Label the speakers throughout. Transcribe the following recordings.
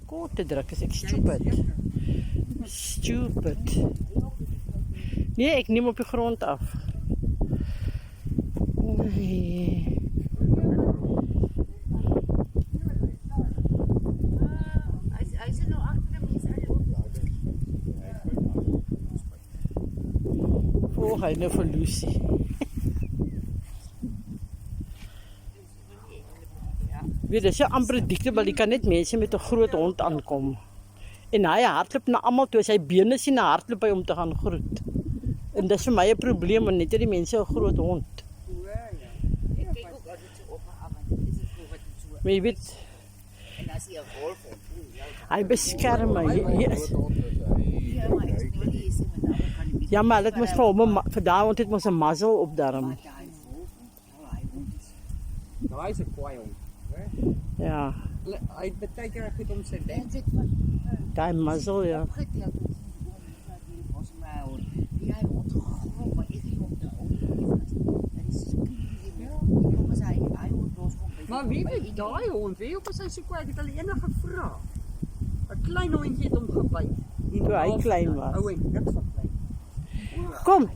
Speaker 1: Kort te druk is ek stupid. Stupid. Nee, ek neem op die grond af. Nee.
Speaker 2: Hy sit nou agter die mense uit die
Speaker 1: Volg hy nou vir Lucy. Weet, dis so unpredictable, jy kan net mense met 'n groot hond aankom. En hy hardloop na almal toe, sy bene sien hardloop hy om te gaan groet. En dis vir my 'n probleem, want net die mense 'n groot hond.
Speaker 2: Ek kyk ook altyd so op en af, want dit is 'n vrou wat so.
Speaker 1: Maar jy weet,
Speaker 2: En as hy 'n wolf het,
Speaker 1: hy beskerm my. Hier is.
Speaker 2: ja, maar ek wil nie sê met daai kan nie.
Speaker 1: Ja, maar dit mos vir hom, vir daai hond het mos 'n muzzle op darm.
Speaker 2: Daai wolf, ja, hy word
Speaker 3: Daai is 'n kwaai hond.
Speaker 1: Ja,
Speaker 3: Hy het baie keer goed om sy bek.
Speaker 2: en dit wat
Speaker 1: daai muzzle, ja.
Speaker 2: opgetel het. Ons maar die hy ontgrond, maar ek nie op die ou. Dit is kom as hy word loskom.
Speaker 3: Maar wie weet daai hond, wie op sy so kwaai, ek het al eendag gevra. 'n Klein hondjie het hom gebyt.
Speaker 1: Toe hy klein was.
Speaker 3: Ou en niks van klein.
Speaker 1: Kom,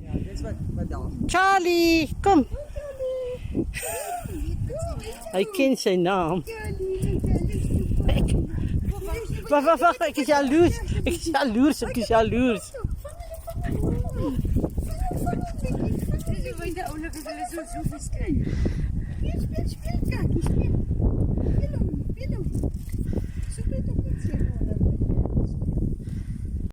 Speaker 3: Ja, dis wat daar.
Speaker 1: Charlie, kom. Hy ken sy naam. Wag, ek is jaloers. Ek is jaloers, ek is jaloers.
Speaker 2: Dis hoe die oulike hulle so beskryf.
Speaker 4: Speel, Kaki, speel. Speel hom. Soek net op met sy hond.